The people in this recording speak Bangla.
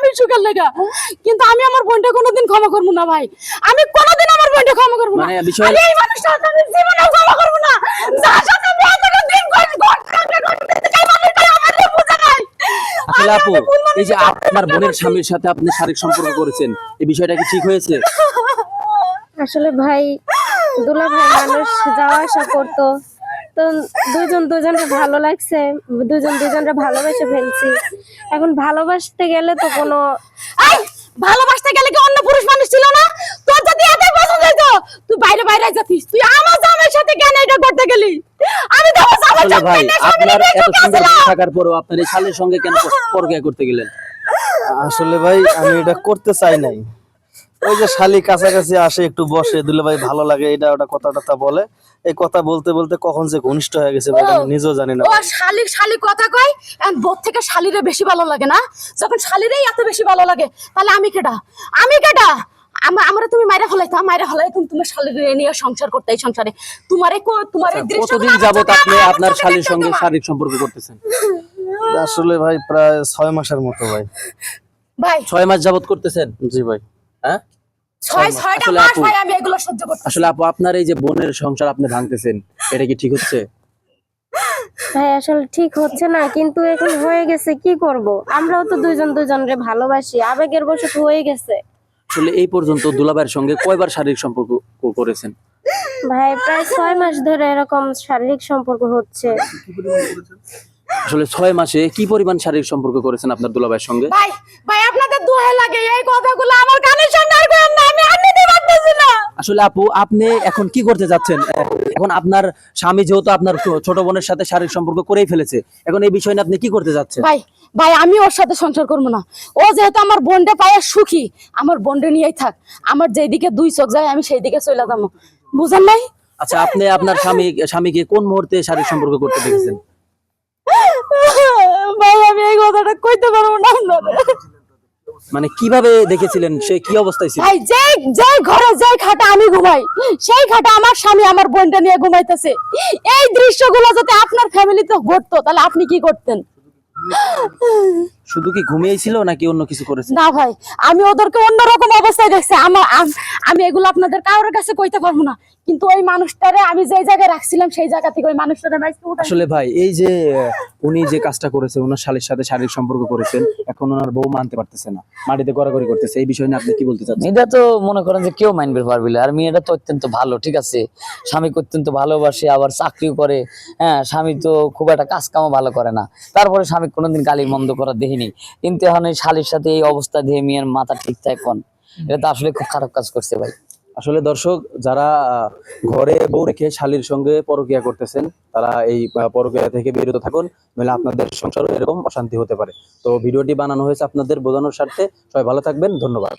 স্বামীর সুখের লেগা, কিন্তু আমি আমার বোনটা কোনোদিন ক্ষমা করবো না ভাই। আমি কোনোদিন আমার বোনটা ক্ষমা করবো না। মানে বিষয় আমি এই মানুষটার সাথে আমি জীবনেও ক্ষমা করবো না। যার সাথে আমি এতটা দিন আসলে আপু, এই যে আপনার বোনের স্বামীর সাথে আপনি শারীরিক সম্পর্ক করেছেন, এই বিষয়টা কি ঠিক হয়েছে? আসলে ভাই, দুলা ভাই মানুষ যাওয়া আসা করতো, তো দুজন দুজনকে ভালো লাগছে, দুজন দুজনকে ভালোবেসে ফেলছি। এখন ভালোবাসতে গেলে তো কোনো ভালোবাসতে গেলে কি অন্য পুরুষ মানুষ ছিল না? তোর যদি এতই পছন্দ হইতো তুই বাইরে বাইরে যাতিস, তুই আমার জামাইয়ের সাথে কেন এটা করতে গেলি? আমি তো আমার জামাইয়ের আসলে সাথে ভাই, না, আপনার সামনে এত রেখে সুন্দর গেছিলাম। বউ থাকার পরেও আপনার এই শালীর সঙ্গে কেন পরকীয়া করতে গেলেন? আসলে ভাই আমি এটা করতে চাই নাই। ওই যে শালি কাছাকাছি আসে, একটু বসে, দুলা ভাই ভালো লাগে, এটা ওটা কথা টথা বলে। এই কথা বলতে বলতে কখন যে ঘনিষ্ঠ হয়ে গেছে ভাই, আমি নিজেও জানি না ও ভাই। শালি শালি কথা কয়, আর বোর থেকে শালিরে বেশি ভালো লাগে না? যখন শালিরেই এত বেশি ভালো লাগে, তাহলে আমি কেডা? আমি কেডা? আমরা তুমি মাইরা ফলাই তুমি তোমার শালিরে নিয়ে সংসার করতে, এই সংসারে তোমারে তোমার এই দৃশ্য কতদিন যাবত আপনি আপনার শালীর সঙ্গে শারীরিক সম্পর্ক করতেছেন? আসলে ভাই প্রায় 6 মাসের মতো ভাই। ভাই 6 মাস যাবত করতেছেন? জি ভাই। হ্যাঁ, ছয়টা আসলে মাস আপু, ভাই আমি এগুলো সহ্য করতে। আসলে আপু, আপনার এই যে বোনের সংসার আপনি ভাঙতেছেন, এটা কি ঠিক হচ্ছে? ভাই আসলে ঠিক হচ্ছে না, কিন্তু এখন হয়ে গেছে, কি করব? আমরাও তো দুজন দুজনরে ভালোবাসি, আবেগের বশে হয়ে গেছে। আসলে এই পর্যন্ত দুলাভাইয়ের সঙ্গে কয়বার শারীরিক সম্পর্ক করেছেন? ভাই প্রায় 6 মাস ধরে এরকম শারীরিক সম্পর্ক হচ্ছে। আসলে 6 মাসে কি পরিমাণ শারীরিক সম্পর্ক করেছেন আপনার দুলাভাইয়ের সঙ্গে? ভাই ভাই আপনাদের দোহাই লাগে, এই কথাগুলো আমার কানের সামনে আর কইেন না, আমি আর নিতে পারতেছি না। আসলে আপু, আপনি এখন কি করতে যাচ্ছেন? এখন আপনার স্বামী যেহেতু আপনার ছোট বোনের সাথে শারীরিক সম্পর্ক করেই ফেলেছে, এখন এই বিষয় নিয়ে আপনি কি করতে যাচ্ছেন? ভাই ভাই আমি ওর সাথে সংসার করবো না। ও যেহেতু আমার বোনটা পায়ে সুখী, আমার বোনটা নিয়েই থাক। আমার যেদিকে দুই চোখ যায় আমি সেই দিকে চলে যাবো, বুঝেন নাই? আচ্ছা, আপনি আপনার স্বামীকে কোন মুহূর্তে শারীরিক সম্পর্ক করতে দেখেছেন? ভাই আমি এই কথাটা কইতে পারবো না আপনাদের। মানে কিভাবে দেখেছিলেন, সে কি অবস্থায় ছিল? ভাই যে যে ঘরে যে খাটে আমি ঘুমাই, সেই খাটে আমার স্বামী আমার বোনটা নিয়ে ঘুমাইতেছে। এই দৃশ্যগুলো যদি আপনার ফ্যামিলিতে ঘটতো তাহলে আপনি কি করতেন? শুধু কি ঘুমিয়েছিল নাকি অন্য কিছু করেছে? না ভাই, আমি ওদেরকে অন্যরকম অবস্থায় দেখছি। আমি এগুলো আপনাদের কারোর কাছে কইতে পারবো না, কিন্তু ওই মানুষটারে আমি যে জায়গায় রাখছিলাম সেই জায়গা থেকে ওই মানুষটারে মাইকে উঠাই। আসলে ভাই, এই যে উনি যে কাজটা করেছে, ওনার শালীর সাথে শারীরিক সম্পর্ক করেছেন, এখন ওনার বউ মানতে পারতেছে না, মাটিতে গড়াগড়ি করতেছে, এই বিষয় নিয়ে আপনি কি বলতে চাচ্ছেন? এটা তো মনে করেন যে কেউ মানবে পারবে না। আর মেয়েটা তো অত্যন্ত ভালো, ঠিক আছে, স্বামীকে অত্যন্ত ভালোবাসে, আবার চাকরিও করে। হ্যাঁ, স্বামী তো খুব একটা কাজ কামও ভালো করে না, তারপরে স্বামী কোনোদিন গালি মন্দ করা দেখিনি। কিন্তু এখন এই শালীর সাথে এই অবস্থা দিয়ে মেয়ের মাথা ঠিক থাকে, এটা তো আসলে খুব খারাপ কাজ করছে ভাই। আসলে দর্শক, যারা ঘরে বউ রেখে শালীর সঙ্গে পরকীয়া করতেছেন, তারা এই পরকীয়া থেকে বিরত থাকুন, নইলে আপনাদের সংসারও এরকম অশান্তি হতে পারে। তো ভিডিওটি বানানো হয়েছে আপনাদের বোঝানোর স্বার্থে। সবাই ভালো থাকবেন, ধন্যবাদ।